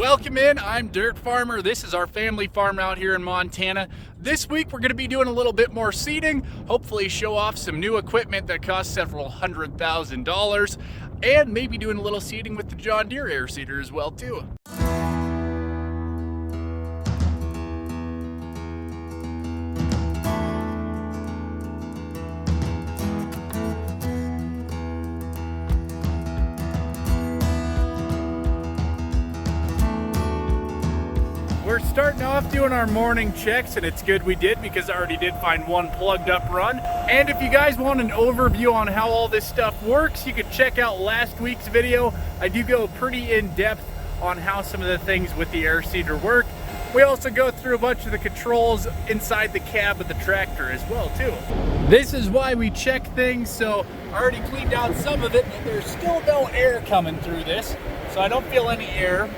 Welcome in, I'm Dirt Farmer. This is our family farm out here in Montana. This week we're going to be doing a little bit more seeding, hopefully show off some new equipment that costs several $100,000, and maybe doing a little seeding with the John Deere Airseeder as well too. We're starting off doing our morning checks, and it's good we did because I already did find one plugged up run. And if you guys want an overview on how all this stuff works, you can check out last week's video. I do go pretty in depth on how some of the things with the Airseeder work. We also go through a bunch of the controls inside the cab of the tractor as well too. This is why we check things. So I already cleaned out some of it, but there's still no air coming through this, so I don't feel any air.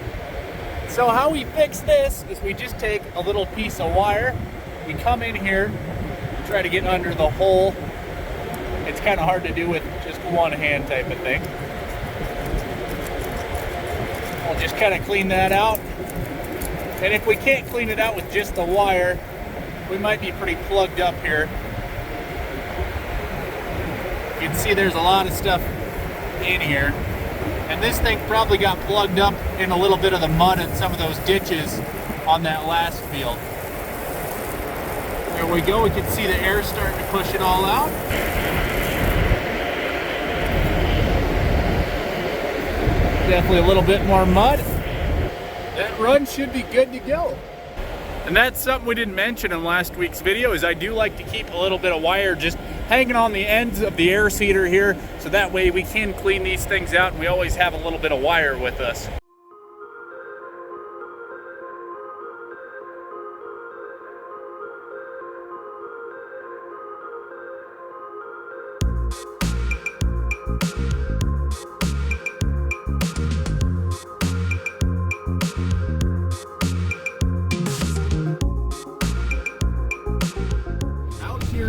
So how we fix this is we just take a little piece of wire, we come in here, try to get under the hole. It's kind of hard to do with just one hand type of thing. We'll just kind of clean that out. And if we can't clean it out with just the wire, we might be pretty plugged up here. You can see there's a lot of stuff in here. And this thing probably got plugged up in a little bit of the mud in some of those ditches on that last field. There we go, we can see the air starting to push it all out. Definitely a little bit more mud. That run should be good to go. And that's something we didn't mention in last week's video, is I do like to keep a little bit of wire just hanging on the ends of the Airseeder here, so that way we can clean these things out and we always have a little bit of wire with us.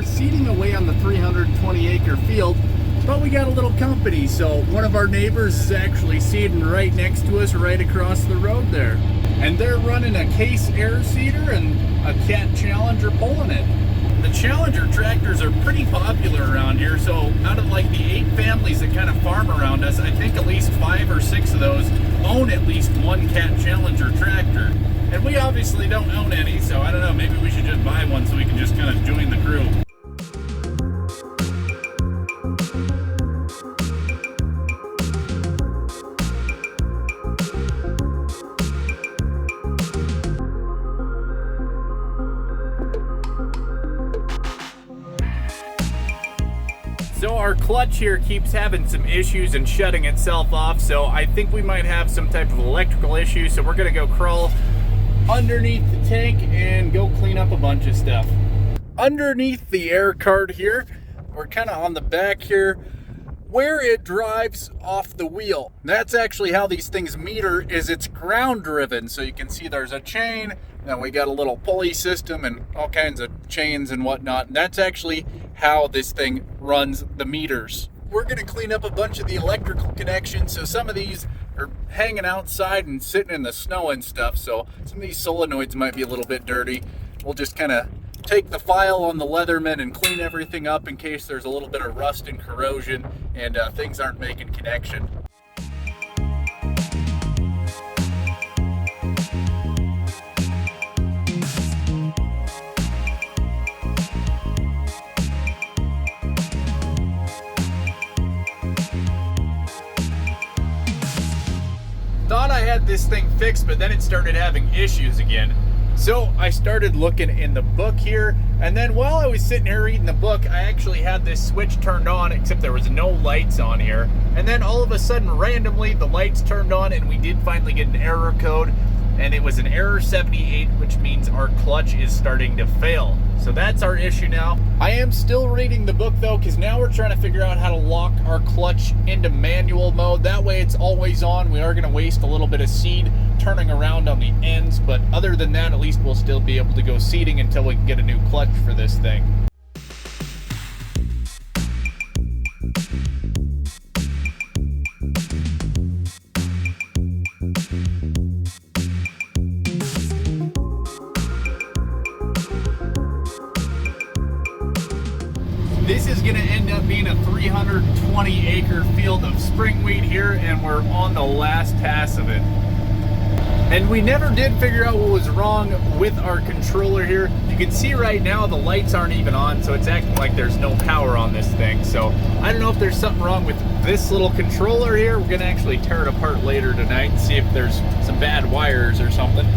Seeding away on the 320 acre field, but we got a little company. So one of our neighbors is actually seeding right next to us, right across the road there, and they're running a Case Airseeder and a Cat Challenger pulling it. The Challenger tractors are pretty popular around here, so out of like the 8 families that kind of farm around us, I think at least 5 or 6 of those own at least one Cat Challenger tractor. And we obviously don't own any, so I don't know, maybe we should just buy one so we can just kind of join the crew. So our clutch here keeps having some issues and shutting itself off, so I think we might have some type of electrical issue, so we're gonna go crawl underneath the tank and go clean up a bunch of stuff. Underneath the air cart here, we're kind of on the back here, where it drives off the wheel. That's actually how these things meter, is it's ground driven. So you can see there's a chain, and we got a little pulley system and all kinds of chains and whatnot. And that's actually how this thing runs the meters. We're gonna clean up a bunch of the electrical connections. So some of these are hanging outside and sitting in the snow and stuff. So some of these solenoids might be a little bit dirty. We'll just kind of take the file on the Leatherman and clean everything up in case there's a little bit of rust and corrosion and things aren't making connection. Thought I had this thing fixed, but then it started having issues again. So I started looking in the book here, and then while I was sitting here reading the book, I actually had this switch turned on, except there was no lights on here. And then all of a sudden, randomly, the lights turned on, and we did finally get an error code, and it was an error 78, which means our clutch is starting to fail. So that's our issue now. I am still reading the book though, because now we're trying to figure out how to lock our clutch into manual mode. That way it's always on. We are going to waste a little bit of seed turning around on the ends, but other than that, at least we'll still be able to go seeding until we can get a new clutch for this thing. This is going to end up being a 320 acre field of spring wheat here, and we're on the last pass of it. And we never did figure out what was wrong with our controller here. You can see right now the lights aren't even on, so it's acting like there's no power on this thing. So I don't know if there's something wrong with this little controller here. We're gonna actually tear it apart later tonight and see if there's some bad wires or something.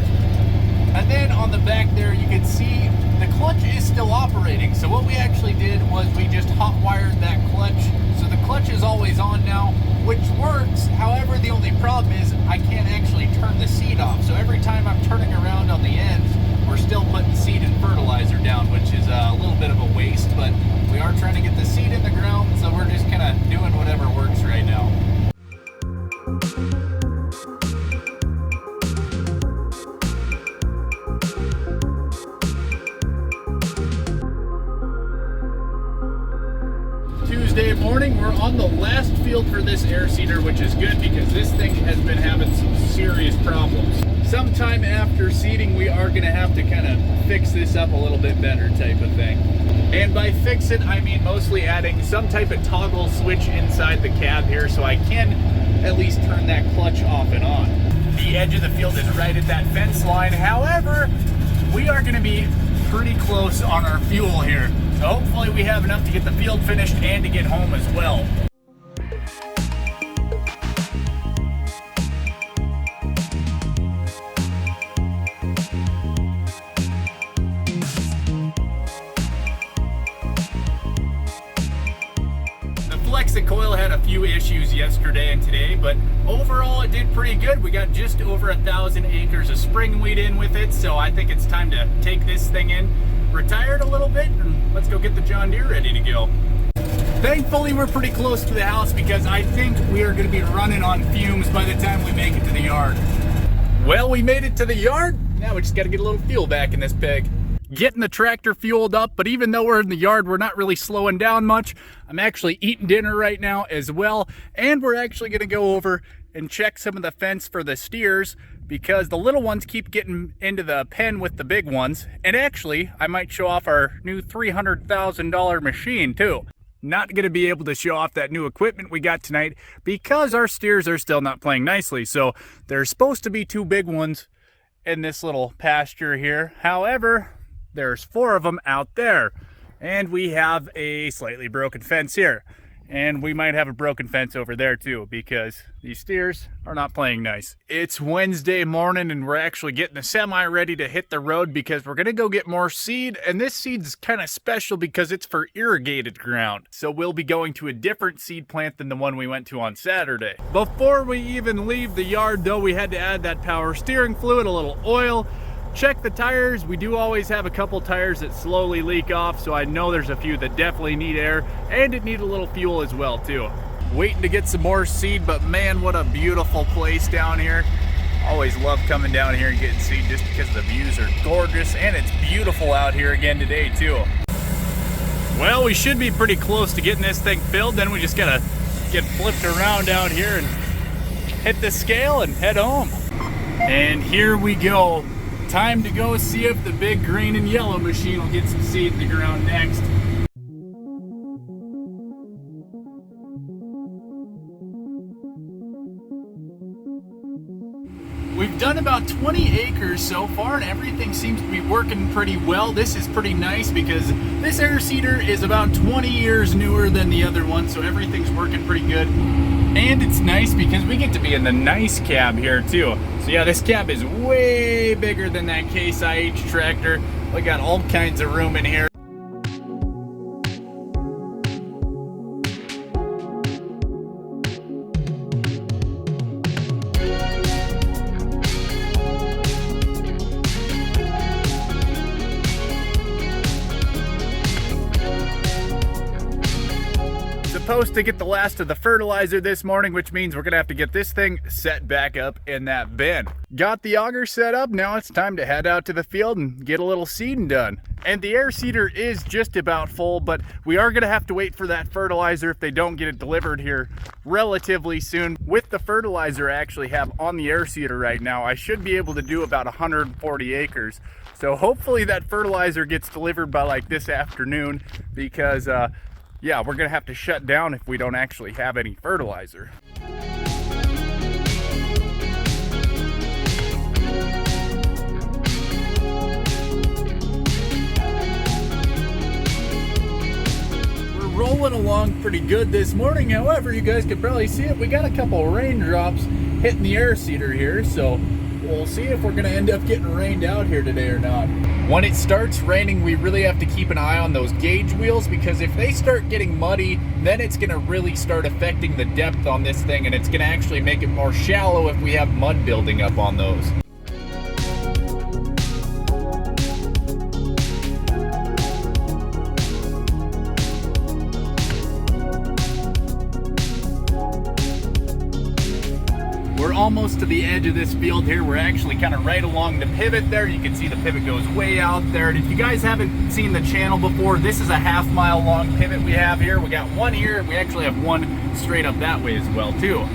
And then on the back there, you can see the clutch is still operating. So what we actually did was we just hot wired that clutch. So the clutch is always on now, which works. However, the only problem is I can't actually turn the seed off. So every time I'm turning around on the ends, we're still putting seed and fertilizer down, which is a little bit of a waste, but we are trying to get the seed in the ground, so we're just kind of doing whatever works right now. Tuesday morning, we're on the last field for this Airseeder, which is good because this thing has been having some serious problems. Sometime after seeding, we are going to have to kind of fix this up a little bit better type of thing. And by fix it, I mean mostly adding some type of toggle switch inside the cab here so I can at least turn that clutch off and on. The edge of the field is right at that fence line. However, we are going to be pretty close on our fuel here. So hopefully we have enough to get the field finished and to get home as well. The Flexicoil had a few issues yesterday and today, but overall it did pretty good. We got just over 1,000 acres of spring wheat in with it, so I think it's time to take this thing in, retire it a little bit, and let's go get the John Deere ready to go. Thankfully, we're pretty close to the house because I think we are going to be running on fumes by the time we make it to the yard. Well, we made it to the yard. Now we just got to get a little fuel back in this pig. Getting the tractor fueled up, but even though we're in the yard, we're not really slowing down much. I'm actually eating dinner right now as well, and we're actually going to go over and check some of the fence for the steers because the little ones keep getting into the pen with the big ones. And actually, I might show off our new $300,000 machine too. Not going to be able to show off that new equipment we got tonight because our steers are still not playing nicely. So there's supposed to be 2 big ones in this little pasture here. However, there's 4 of them out there. And we have a slightly broken fence here. And we might have a broken fence over there too because these steers are not playing nice. It's Wednesday morning and we're actually getting the semi ready to hit the road because we're gonna go get more seed. And this seed's kind of special because it's for irrigated ground. So we'll be going to a different seed plant than the one we went to on Saturday. Before we even leave the yard though, we had to add that power steering fluid, a little oil. Check the tires. We do always have a couple tires that slowly leak off, so I know there's a few that definitely need air, and it needs a little fuel as well too. Waiting to get some more seed, but man, what a beautiful place down here. Always love coming down here and getting seed just because the views are gorgeous, and it's beautiful out here again today too. Well, we should be pretty close to getting this thing filled, then we just gotta get flipped around out here and hit the scale and head home. And here we go. Time to go see if the big green and yellow machine will get some seed in the ground next. We've done about 20 acres so far and everything seems to be working pretty well. This is pretty nice because this Airseeder is about 20 years newer than the other one, so everything's working pretty good. And it's nice because we get to be in the nice cab here too. So yeah, this cab is way bigger than that Case IH tractor. We got all kinds of room in here. Supposed to get the last of the fertilizer this morning, which means we're gonna have to get this thing set back up in that bin. Got the auger set up, now it's time to head out to the field and get a little seeding done. And the Airseeder is just about full, but we are gonna have to wait for that fertilizer if they don't get it delivered here relatively soon. With the fertilizer I actually have on the Airseeder right now, I should be able to do about 140 acres. So hopefully that fertilizer gets delivered by like this afternoon because yeah, we're gonna have to shut down if we don't actually have any fertilizer. Rolling along pretty good this morning. However, you guys can probably see it, we got a couple raindrops hitting the Airseeder here, so we'll see if we're gonna end up getting rained out here today or not. When it starts raining, we really have to keep an eye on those gauge wheels, because if they start getting muddy, then it's gonna really start affecting the depth on this thing, and it's gonna actually make it more shallow if we have mud building up on those. We're almost to the edge of this field here. We're actually kind of right along the pivot there. You can see the pivot goes way out there. And if you guys haven't seen the channel before, this is a half-mile long pivot we have here. We got one here, and we actually have one straight up that way as well too.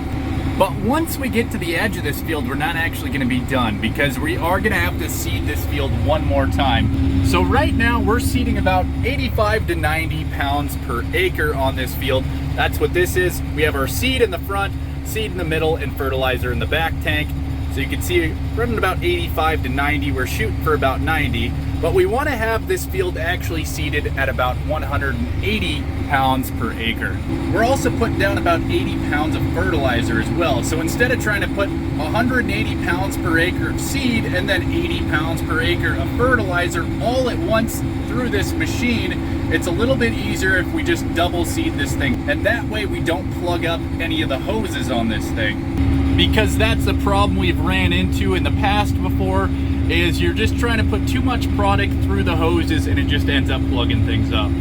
But once we get to the edge of this field, we're not actually going to be done, because we are going to have to seed this field one more time. So right now we're seeding about 85 to 90 pounds per acre on this field. That's what this is. We have our seed in the front, seed in the middle, and fertilizer in the back tank. So you can see running about 85 to 90. We're shooting for about 90, but we want to have this field actually seeded at about 180 pounds per acre. We're also putting down about 80 pounds of fertilizer as well. So instead of trying to put 180 pounds per acre of seed and then 80 pounds per acre of fertilizer all at once through this machine, it's a little bit easier if we just double seed this thing. And that way we don't plug up any of the hoses on this thing. Because that's the problem we've ran into in the past before, is you're just trying to put too much product through the hoses and it just ends up plugging things up.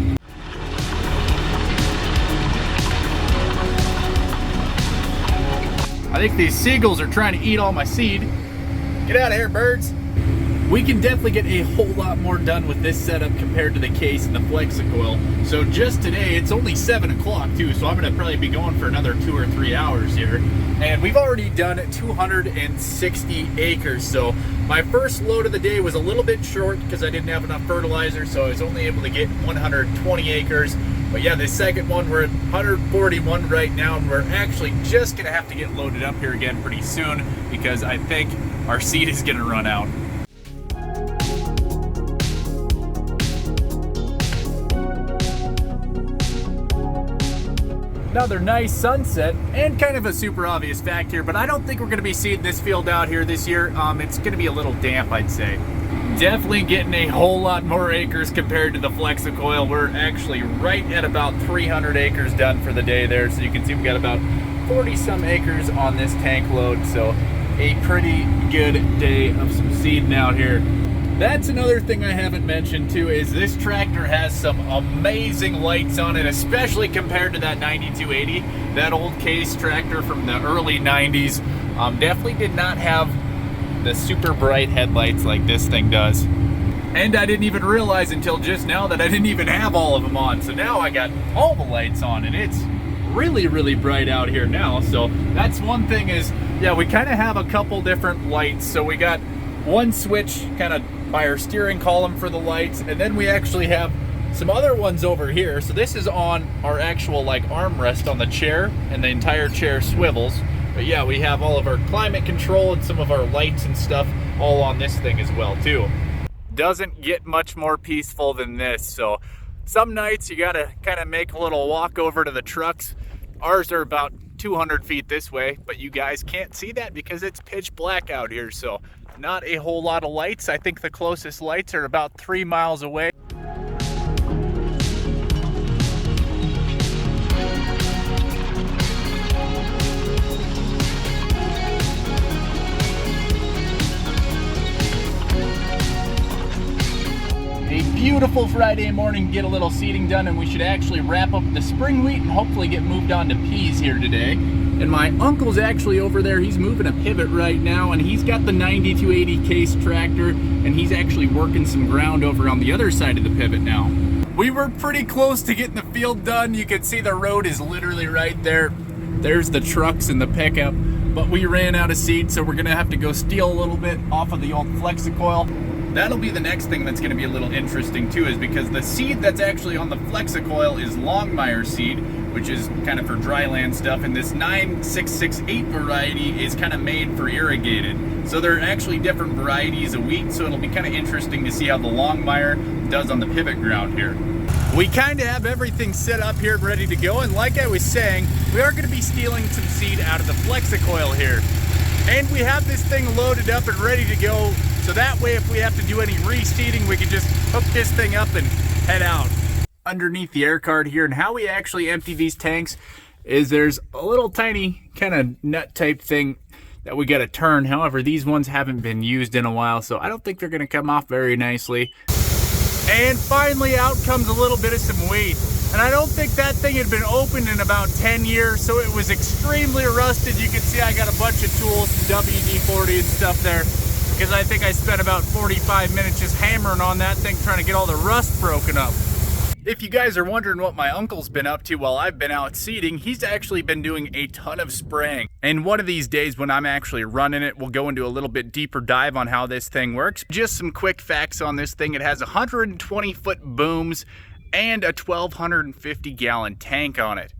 I think these seagulls are trying to eat all my seed. Get out of here, birds. We can definitely get a whole lot more done with this setup compared to the case and the Flexicoil. So just today, it's only 7 o'clock too, so I'm gonna probably be going for another 2 or 3 hours here. And we've already done 260 acres. So my first load of the day was a little bit short because I didn't have enough fertilizer, so I was only able to get 120 acres. But yeah, the second one, we're at 141 right now, and we're actually just gonna have to get loaded up here again pretty soon, because I think our seed is gonna run out. Another nice sunset, and kind of a super obvious fact here, but I don't think we're going to be seeding this field out here this year. It's going to be a little damp, I'd say. Definitely getting a whole lot more acres compared to the Flexicoil. We're actually right at about 300 acres done for the day there, so you can see we got about 40 some acres on this tank load, so a pretty good day of some seeding out here. That's another thing I haven't mentioned too, is this tractor has some amazing lights on it, especially compared to that 9280. That old case tractor from the early 90s definitely did not have the super bright headlights like this thing does. And I didn't even realize until just now that I didn't even have all of them on. So now I got all the lights on, and it's really, really bright out here now. So that's one thing is, yeah, we kind of have a couple different lights. So we got one switch kind of by our steering column for the lights, and then we actually have some other ones over here. So this is on our actual like armrest on the chair, and the entire chair swivels. But yeah, we have all of our climate control and some of our lights and stuff all on this thing as well too. Doesn't get much more peaceful than this. So some nights you gotta kind of make a little walk over to the trucks. Ours are about 200 feet this way, but you guys can't see that because it's pitch black out here. So not a whole lot of lights. I think the closest lights are about 3 miles away. A beautiful Friday morning, get a little seeding done, and we should actually wrap up the spring wheat and hopefully get moved on to peas here today. And my uncle's actually over there. He's moving a pivot right now, and he's got the 9280 case tractor, and he's actually working some ground over on the other side of the pivot now. We were pretty close to getting the field done. You can see the road is literally right there. There's the trucks and the pickup. but we ran out of seed, so we're gonna have to go steal a little bit off of the old Flexicoil. That'll be the next thing that's gonna be a little interesting too, is because the seed that's actually on the Flexicoil is Longmire seed, which is kind of for dry land stuff, and this 9668 variety is kind of made for irrigated. So they're actually different varieties of wheat, so it'll be kind of interesting to see how the Longmire does on the pivot ground here. We kind of have everything set up here ready to go, and like I was saying, we are going to be stealing some seed out of the Flexicoil here. And we have this thing loaded up and ready to go, so that way if we have to do any reseeding, we can just hook this thing up and head out. Underneath the air card here, and how we actually empty these tanks is there's a little tiny kind of nut type thing that we got to turn. However, these ones haven't been used in a while, so I don't think they're going to come off very nicely. And finally out comes a little bit of some weight. And I don't think that thing had been opened in about 10 years, so it was extremely rusted. You can see I got a bunch of tools, WD-40 and stuff there, because I think I spent about 45 minutes just hammering on that thing trying to get all the rust broken up. If you guys are wondering what my uncle's been up to while I've been out seeding, he's actually been doing a ton of spraying. And one of these days when I'm actually running it, we'll go into a little bit deeper dive on how this thing works. Just some quick facts on this thing. It has 120-foot booms and a 1,250-gallon tank on it.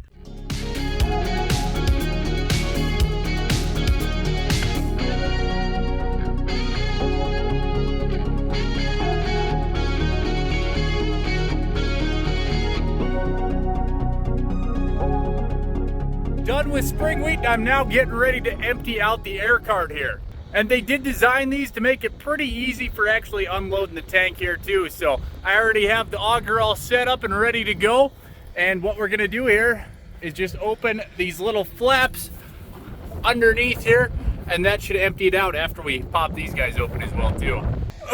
Done with spring wheat, I'm now getting ready to empty out the air card here. And they did design these to make it pretty easy for actually unloading the tank here too. So I already have the auger all set up and ready to go. And what we're gonna do here is just open these little flaps underneath here, and that should empty it out after we pop these guys open as well too.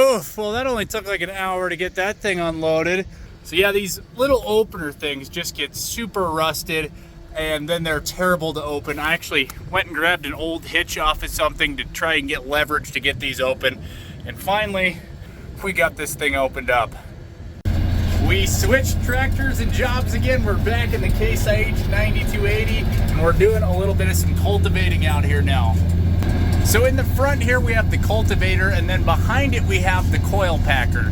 Oof, well that only took like an hour to get that thing unloaded. So yeah, these little opener things just get super rusted, and then they're terrible to open. I actually went and grabbed an old hitch off of something to try and get leverage to get these open. And finally, we got this thing opened up. We switched tractors and jobs again. We're back in the Case IH 9280, and we're doing a little bit of some cultivating out here now. So in the front here, we have the cultivator, and then behind it, we have the coil packer.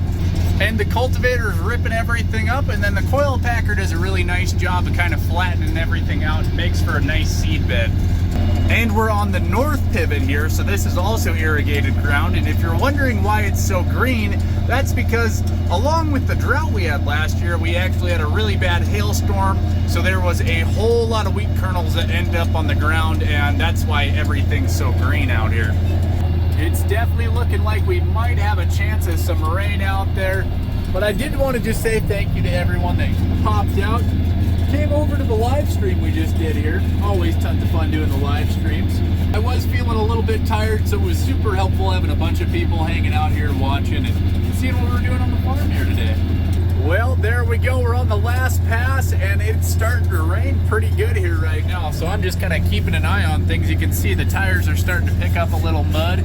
And the cultivator is ripping everything up, and then the coil packer does a really nice job of kind of flattening everything out. It makes for a nice seed bed. And we're on the north pivot here, so this is also irrigated ground. And if you're wondering why it's so green, that's because along with the drought we had last year, we actually had a really bad hailstorm. So there was a whole lot of wheat kernels that end up on the ground, and that's why everything's so green out here. It's definitely looking like we might have a chance of some rain out there. But I did want to just say thank you to everyone that popped out, came over to the live stream we just did here. Always tons of fun doing the live streams. I was feeling a little bit tired, so it was super helpful having a bunch of people hanging out here watching and seeing what we're doing on the farm here today. Well, there we go. We're on the last pass, and it's starting to rain pretty good here right now. So I'm just kind of keeping an eye on things. You can see the tires are starting to pick up a little mud.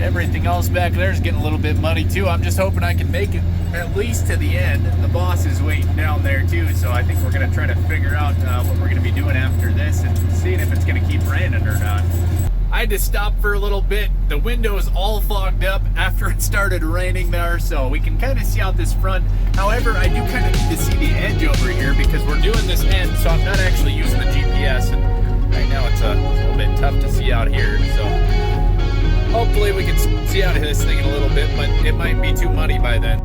Everything else back there is getting a little bit muddy too. I'm just hoping I can make it at least to the end. The boss is waiting down there too, so I think we're going to try to figure out what we're going to be doing after this and seeing if it's going to keep raining or not. I had to stop for a little bit. The window is all fogged up after it started raining there, so we can kind of see out this front. However, I do kind of need to see the edge over here because we're doing this end, so I'm not actually using the GPS, and right now it's a little bit tough to see out here, so hopefully we can see out of this thing in a little bit, but it might be too muddy by then.